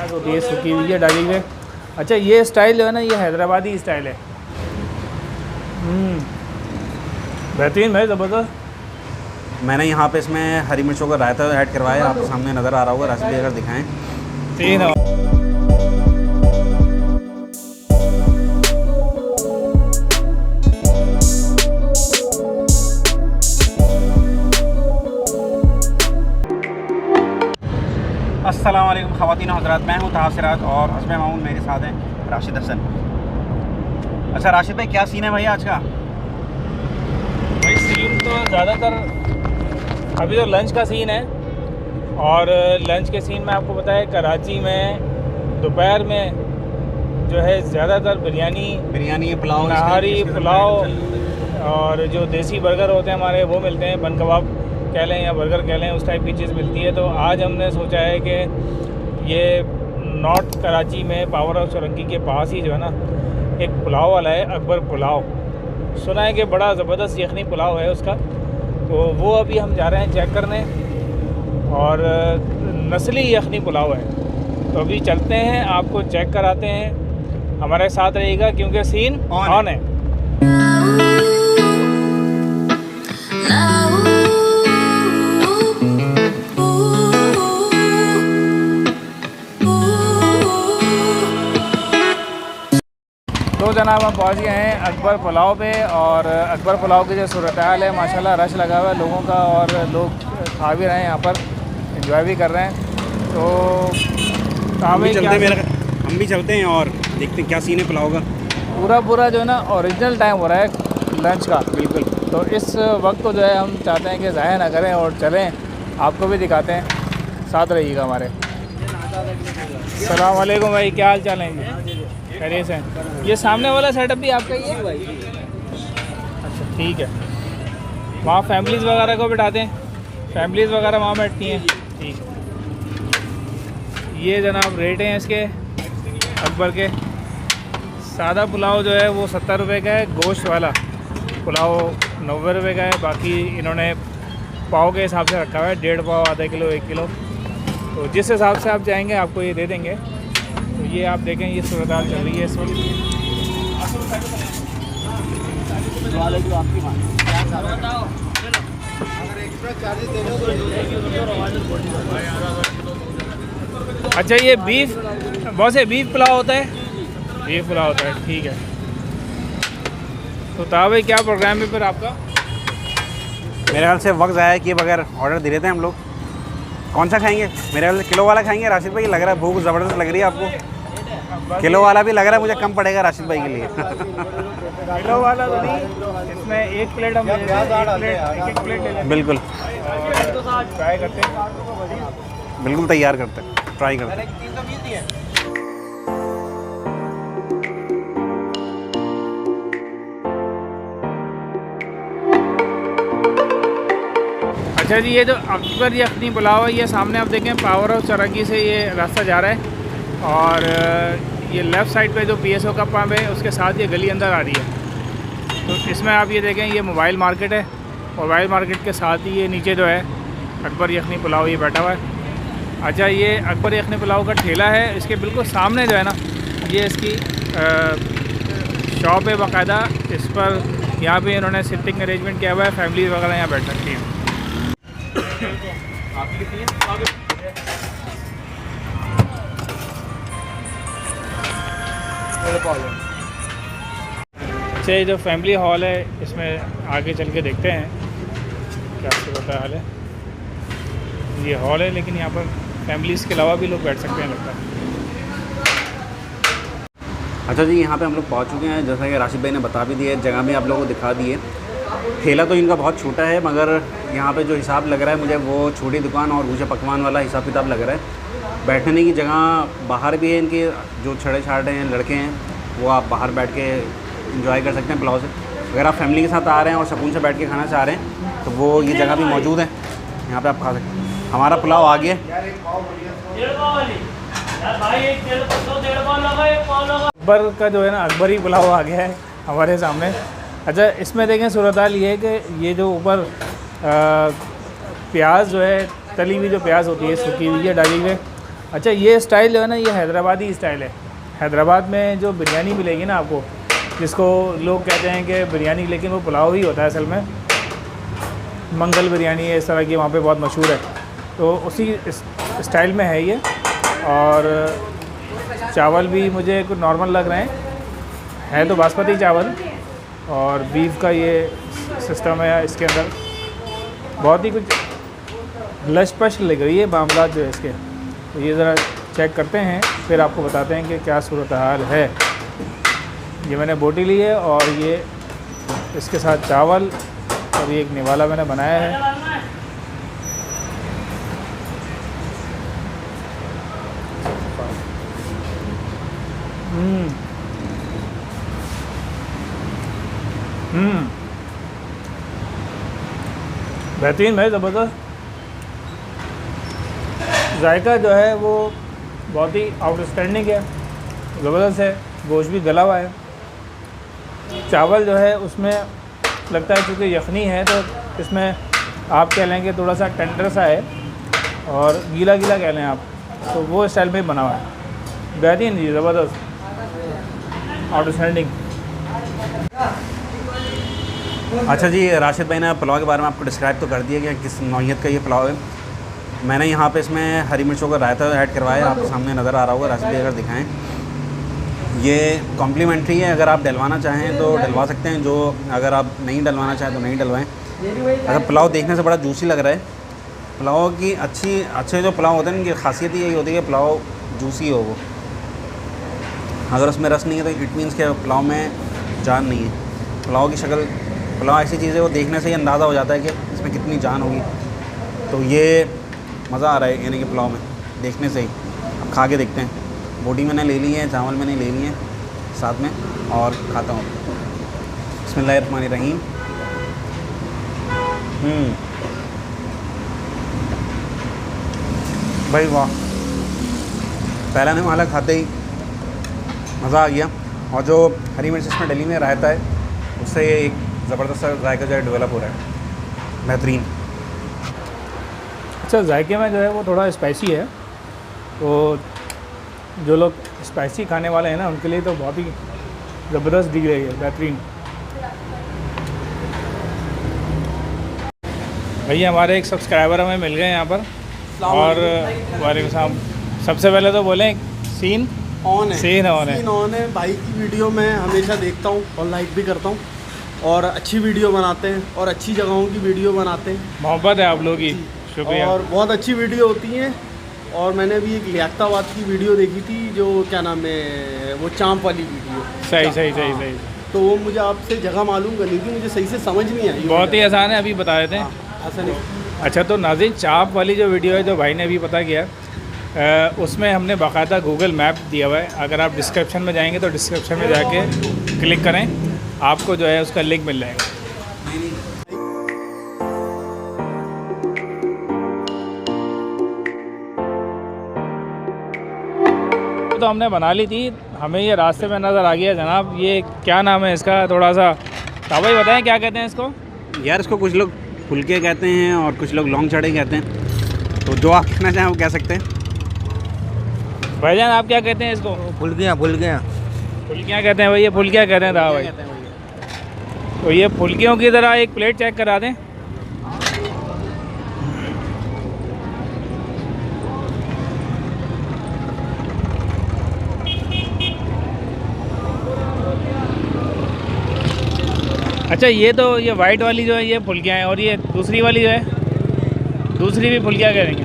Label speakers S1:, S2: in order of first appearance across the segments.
S1: प्याज होती है सूखी हुई है डाली हुई। अच्छा ये स्टाइल जो है ना ये हैदराबादी स्टाइल है। बेहतरीन भाई, ज़बरदस्त।
S2: मैंने यहाँ पे इसमें हरी मिर्चों का रायता ऐड करवाया, आपके सामने नज़र आ रहा होगा। राशिद भाई अगर दिखाएं।
S1: तीन है।
S2: अस्सलाम वालेकुम ख़वातीन हज़रात, मैं हूँ ताहा सिराज और हस्बैं मामून मेरे साथ हैं राशिद हसन। अच्छा राशिद भाई, क्या सीन है भाई आज का?
S1: भाई सीन तो ज़्यादातर अभी तो लंच का सीन है, और लंच के सीन में आपको पता है कराची में दोपहर में जो है ज़्यादातर बिरयानी पुलाव, नहारी पुलाव और जो देसी बर्गर होते हैं हमारे वो मिलते हैं, बन कबाब कह लें या बर्गर कह लें, उस टाइप की चीज़ मिलती है। तो आज हमने सोचा है कि ये नॉर्थ कराची में पावर हाउस चौरंगी के पास ही जो है ना एक पुलाव वाला है, अकबर पुलाव। सुना है कि बड़ा ज़बरदस्त यखनी पुलाव है उसका, तो वो अभी हम जा रहे हैं चेक करने, और नस्ली यखनी पुलाव है। तो अभी चलते हैं, आपको चेक कराते हैं, हमारे साथ रहिएगा क्योंकि सीन ऑन है। तो जनाब हम पहुँच गए हैं अकबर पुलाव पे, और अकबर पुलाव की जो सूरत हाल है माशाल्लाह रश लगा हुआ है लोगों का, और लोग खा भी रहे हैं यहाँ पर, एंजॉय भी कर रहे हैं। तो
S2: हम भी चलते हैं और देखते हैं क्या सीन है पुलाव का।
S1: पूरा जो है ना ओरिजिनल टाइम हो रहा है लंच का, बिल्कुल। तो इस वक्त को जो है हम चाहते हैं कि ज़ाया ना करें और चलें, आपको भी दिखाते हैं, साथ रहिएगा हमारे। अस्सलाम वालेकुम भाई, क्या हाल चाल है? खैरियत से? ये सामने वाला सेटअप भी आपका ही है भाई? अच्छा ठीक है, वहाँ फैमिलीज़ वगैरह को बिठाते हैं, फैमिलीज़ वगैरह वहाँ बैठती हैं, ठीक है। ये जनाब रेट हैं इसके अकबर के। सादा पुलाव जो है वो 70 रुपये का है, गोश्त वाला पुलाव 90 रुपये का है। बाकी इन्होंने पाव के हिसाब से रखा हुआ है, 1.5 पाव, आधा किलो, 1 किलो, तो जिस हिसाब से आप जाएंगे आपको ये दे देंगे। तो ये आप देखें, ये सूरत हाल चल रही है इस वक्त। अच्छा ये बीफ, बहुत से बीफ पुलाव होता है, बीफ पुलाव होता है, ठीक है। तो ताहा भाई क्या प्रोग्राम है फिर आपका?
S2: मेरे ख्याल से वक्त ज़ाया किए बगैर ऑर्डर दे देते हैं हम लोग। कौन सा खाएंगे? मेरे ख्याल से किलो वाला खाएंगे। राशिद भाई लग रहा है भूख ज़बरदस्त लग रही है आपको। किलो वाला भी लग रहा है मुझे कम पड़ेगा राशिद भाई के लिए।
S1: किलो वाला तो नहीं, इसमें एक प्लेट हम एक प्लेट ले लें।
S2: बिल्कुल
S1: ट्राई करते हैं,
S2: बिल्कुल तैयार करते हैं, ट्राई करते हैं।
S1: अच्छा जी, ये जो अकबर यखनी पुलाव है, ये सामने आप देखें पावर हाउस चौरंगी से ये रास्ता जा रहा है, और ये लेफ़्ट साइड पे जो PSO का पंप है उसके साथ ये गली अंदर आ रही है। तो इसमें आप ये देखें, ये मोबाइल मार्केट है, मोबाइल मार्केट के साथ ही ये नीचे जो है अकबर यखनी पुलाव ये बैठा हुआ है। अच्छा ये अकबर यखनी पुलाव का ठेला है, इसके बिल्कुल सामने जो है ना ये इसकी शॉप है बाकायदा। इस पर यहाँ पे इन्होंने सिटिंग अरेंजमेंट किया हुआ है, फैमिली वगैरह यहाँ बैठ सकती हैं। अच्छा ये जो फैमिली हॉल है इसमें आगे चल के देखते हैं क्या सूरत हाल है। ये हॉल है, लेकिन यहाँ पर फैमिलीज़ के अलावा भी लोग बैठ सकते हैं लगता है।
S2: अच्छा जी, यहाँ पे हम लोग पहुँच चुके हैं, जैसा कि राशिद भाई ने बता भी दिया, जगह भी आप लोगों को दिखा दी है। ठेला तो इनका बहुत छोटा है, मगर यहाँ पे जो हिसाब लग रहा है मुझे वो छोटी दुकान और भूजा पकवान वाला हिसाब किताब लग रहा है। बैठने की जगह बाहर भी है, इनके जो छड़े छाड़े हैं लड़के हैं वो आप बाहर बैठ के इंजॉय कर सकते हैं पुलाव से। अगर आप फैमिली के साथ आ रहे हैं और सुकून से बैठ के खाना चाह रहे हैं तो वो ये जगह भी मौजूद है, यहाँ पे आप खा सकते हैं। हमारा पुलाव आ गया।
S1: अकबर का जो है ना अकबरी पुलाव आ गया है हमारे सामने। अच्छा इसमें देखें सूरत हाल ये है कि ये जो ऊपर प्याज जो है, तली हुई जो प्याज होती है सूखी हुई है डाली हुई। अच्छा, ये स्टाइल जो है ना, ये हैदराबादी स्टाइल है। हैदराबाद में जो बिरयानी मिलेगी ना आपको, जिसको लोग कहते हैं कि बिरयानी, लेकिन वो पुलाव ही होता है असल में। मंगल बिरयानी है इस तरह की, वहाँ पे बहुत मशहूर है। तो उसी स्टाइल में है ये। और चावल भी मुझे कुछ नॉर्मल लग रहे हैं तो बासमती चावल। और बीफ का ये सिस्टम है इसके अंदर, बहुत ही कुछ लश-पश लग रही है मामला जो है इसके। तो ये ज़रा चेक करते हैं, फिर आपको बताते हैं कि क्या सूरत हाल है। ये मैंने बोटी ली है और ये इसके साथ चावल, और ये एक निवाला मैंने बनाया है। बेहतरीन है, ज़बरदस्त। जायका जो है वो बहुत ही आउटस्टैंडिंग है, ज़बरदस्त है। गोश्त भी गला हुआ है। चावल जो है उसमें लगता है क्योंकि यखनी है तो इसमें आप कह लें कि थोड़ा सा टेंडर सा है, और गीला गीला कह लें आप, तो वो स्टाइल में बना हुआ है। बेहतरीन जी, ज़बरदस्त, आउटस्टैंडिंग।
S2: अच्छा जी, राशिद भाई ने पुलाव के बारे में आपको डिस्क्राइब तो कर दिया कि किस नौइयत का ये पुलाव है। मैंने यहाँ पे इसमें हरी मिर्चों का रायता ऐड करवाया है, आपके सामने नज़र आ रहा होगा। राशिद भाई अगर दिखाएं, ये कॉम्प्लीमेंट्री है, अगर आप डलवाना चाहें तो डलवा सकते हैं, जो अगर आप नहीं डलवाना चाहें तो नहीं डलवाएं। अगर पुलाव देखने से बड़ा जूसी लग रहा है, पुलाव की अच्छे जो पुलाव होते हैं उनकी खासियत ही यही होती है कि पुलाव जूसी हो। वो अगर उसमें रस नहीं है तो इट मीन्स के पुलाव में जान नहीं है। पुलाव की शक्ल, पुलाव ऐसी चीज़ है वो देखने से ही अंदाज़ा हो जाता है कि इसमें कितनी जान होगी। तो ये मज़ा आ रहा है यानी कि पुलाव में देखने से ही। अब खा के देखते हैं। बोटी मैंने ले ली है, चावल मैंने ले लिए साथ में, और खाता हूँ। बिस्मिल्लाहिर्रहमानिर्रहीम। भाई वाह, पहला निवाला खाते ही मज़ा आ गया। और जो हरी मिर्च इसमें डली में रायता है, उससे ये एक ज़बरदस्त सा जायका जो है डेवलप हो रहा है, बेहतरीन।
S1: अच्छा, जायके में जो है वो थोड़ा स्पाइसी है, तो जो लोग स्पाइसी खाने वाले हैं ना, उनके लिए तो बहुत ही ज़बरदस्त दिख रही है, बेहतरीन। भैया हमारे एक सब्सक्राइबर हमें मिल गए यहाँ पर, और वालेकुम सलाम। सबसे पहले तो बोलें, सीन
S3: ऑन है,
S1: सीन ऑन है,
S3: सीन ऑन है। भाई की वीडियो मैं हमेशा देखता हूँ और लाइक भी करता हूँ, और अच्छी वीडियो बनाते हैं और अच्छी जगहों की वीडियो बनाते हैं।
S1: मोहब्बत है आप लोगों की, शुक्रिया।
S3: और बहुत अच्छी वीडियो होती हैं। और मैंने भी एक लियाकताबाद की वीडियो देखी थी, जो क्या नाम है, वो चांप वाली वीडियो।
S1: सही सही सही सही।
S3: तो वो मुझे आपसे जगह मालूम करनी थी, मुझे सही से समझ नहीं आई।
S1: बहुत ही आसान है, अभी बता देते हैं।
S3: ऐसा नहीं।
S1: अच्छा, तो नाज़रीन, चाप वाली जो वीडियो है, जो भाई ने अभी पता किया, उसमें हमने बाकायदा गूगल मैप दिया हुआ है। अगर आप डिस्क्रिप्शन में जाएंगे तो डिस्क्रिप्शन में जाके क्लिक करें, आपको जो है उसका लिंक मिल जाएगा। तो हमने बना ली थी, हमें ये रास्ते में नज़र आ गया जनाब। ये क्या नाम है इसका, थोड़ा सा भाई बताएं क्या कहते हैं इसको?
S2: यार इसको कुछ लोग फुलके कहते हैं और कुछ लोग लौंग चढ़े कहते हैं, तो जो आप कहना चाहें वो कह सकते हैं।
S1: भाईजान आप क्या कहते हैं इसको?
S3: फुलकियाँ
S1: फुल्कियाँ कहते हैं भैया, फुल्कियाँ कहते हैं था भाई। तो ये फुल्कियों की तरह एक प्लेट चेक करा दें। अच्छा, ये वाइट वाली जो है ये फुल्कियाँ हैं, और ये दूसरी वाली जो है, दूसरी भी फुल्कियाँ करेंगे।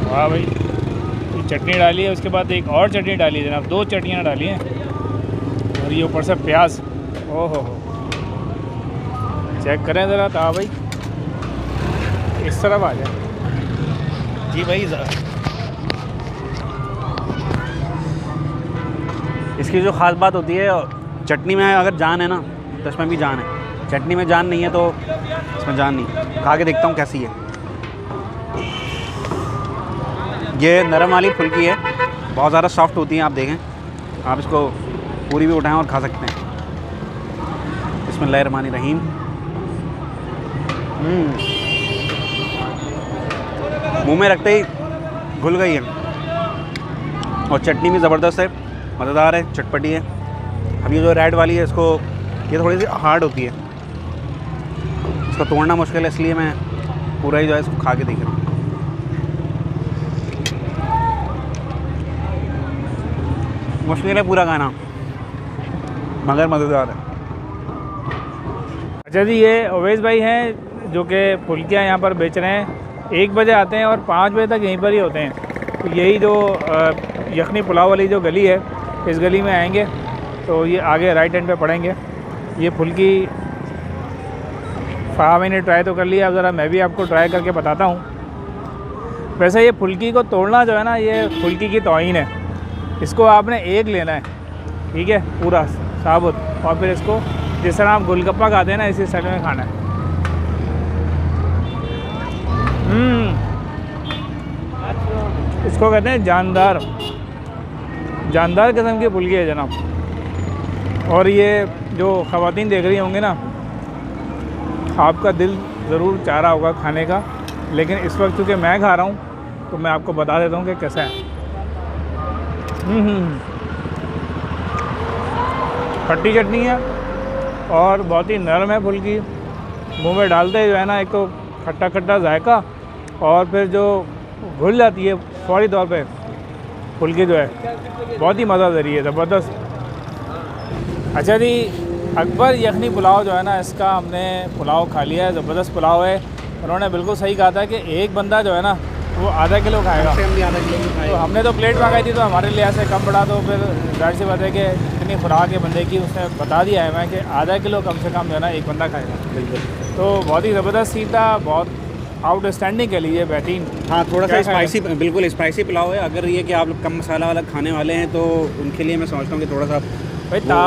S1: वाह भाई, ये चटनी डाली है, उसके बाद एक और चटनी डाली है जनाब, 2 चटनियाँ डाली हैं, और ये ऊपर से प्याज। ओहो, चेक करें ज़रा। था भाई, इस तरफ आ जाए जी भाई।
S2: इसकी जो ख़ास बात होती है, चटनी में अगर जान है ना तो इसमें भी जान है, चटनी में जान नहीं है तो इसमें जान नहीं। खा के देखता हूँ कैसी है। ये नरम वाली फुल्की है, बहुत ज़्यादा सॉफ्ट होती है। आप देखें, आप इसको पूरी भी उठाएं और खा सकते हैं। बिस्मिल्लाहिर्रहमानिर्रहीम। मुंह में रखते ही घुल गई है। और चटनी भी ज़बरदस्त है, मज़ेदार है, चटपटी है। अब ये जो रेड वाली है इसको, ये थोड़ी सी हार्ड होती है, इसको तोड़ना मुश्किल है, इसलिए मैं पूरा ही जो है इसको खा के देख रहा हूँ। मुश्किल है पूरा खाना, मगर मज़ेदार है।
S1: अच्छा जी, ये अवैस भाई हैं जो कि फुल्कियाँ यहाँ पर बेच रहे हैं। 1 बजे आते हैं और 5 बजे तक यहीं पर ही होते हैं। तो यही जो यखनी पुलाव वाली जो गली है, इस गली में आएंगे तो ये आगे राइट हैंड पे पड़ेंगे। ये फुल्की फ़ाहा ने ट्राई तो कर लिया, अब ज़रा मैं भी आपको ट्राई करके बताता हूँ। वैसे ये फुल्की को तोड़ना जो है ना, ये फुल्की की तौहीन है। इसको आपने एक लेना है, ठीक है, पूरा साबुत, और फिर इसको जिस तरह आप गोलगप्पा खाते हैं ना, इसी स्टाइल में खाना है। इसको कहते हैं जानदार, जानदार किस्म की फुल्की है जनाब। और ये जो ख़वातीन देख रही होंगी ना, आपका दिल ज़रूर चाह रहा होगा खाने का, लेकिन इस वक्त चूँकि मैं खा रहा हूँ तो मैं आपको बता देता हूँ कि कैसा है। खट्टी चटनी है और बहुत ही नरम है फुल्की। मुंह में डालते जो है ना, एक तो खट्टा खट्टा जायका, और फिर जो घुल जाती है फौरी तौर पे फुल्की जो है, बहुत ही मज़ा दे रही है, ज़बरदस्त। अच्छा जी, अकबर यखनी पुलाव जो है ना, इसका हमने पुलाव खा लिया है, ज़बरदस्त पुलाव है। उन्होंने बिल्कुल सही कहा था कि एक बंदा जो है ना वो आधा किलो खाएगा। तो हमने तो प्लेट मंगाई थी, तो हमारे लिहाज से कम पड़ा, तो फिर जाहिर सी बात है कि इतनी खुराक है बंदे की, उसने बता दिया है मैं कि आधा किलो कम से कम जो है ना एक बंदा खाएगा।
S2: बिल्कुल।
S1: तो बहुत ही ज़बरदस्त सीन था, बहुत आउटस्टैंडिंग के लिए बेहतरीन।
S2: हाँ, थोड़ा सा
S1: क्या
S2: स्पाइसी, बिल्कुल स्पाइसी पुलाव है। अगर ये कि आप लोग कम मसाला वाला खाने वाले हैं तो उनके लिए मैं समझता हूँ कि थोड़ा सा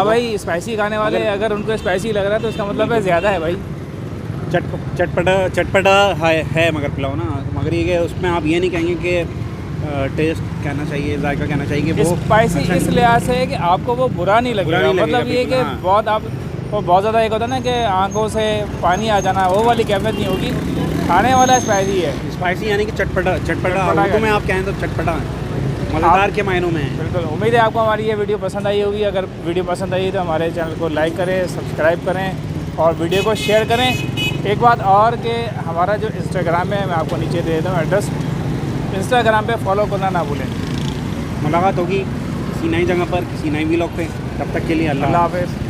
S1: भाई स्पाइसी खाने वाले अगर उनको स्पाइसी लग रहा है तो इसका मतलब है ज़्यादा है भाई।
S2: चटपटा है मगर पुलाव ना, मगर ये कि उसमें आप ये नहीं कहेंगे कि टेस्ट कहना चाहिए, जायका कहना चाहिए कि वो
S1: स्पाइसी इस लिहाज से है कि आपको वो बुरा नहीं लगेगा। मतलब ये कि
S2: हाँ।
S1: बहुत आप वो बहुत ज़्यादा एक होता है ना कि आंखों से पानी आ जाना, वो वाली कैफियत नहीं होगी। खाने वाला स्पाइसी है,
S2: स्पाइसी यानी कि चटपटा उर्दू में आप कहें तो चटपटा, मज़ेदार के मायनों में है।
S1: बिल्कुल। उम्मीद है आपको हमारी ये वीडियो पसंद आई होगी। अगर वीडियो पसंद आई तो हमारे चैनल को लाइक करें, सब्सक्राइब करें और वीडियो को शेयर करें। एक बात और कि हमारा जो इंस्टाग्राम है, मैं आपको नीचे दे देता हूँ एड्रेस, इंस्टाग्राम पे फॉलो करना ना भूलें।
S2: मुलाकात होगी किसी नई जगह पर, किसी नई व्लॉग पे। तब तक के लिए अल्लाह
S1: हाफ़िज़।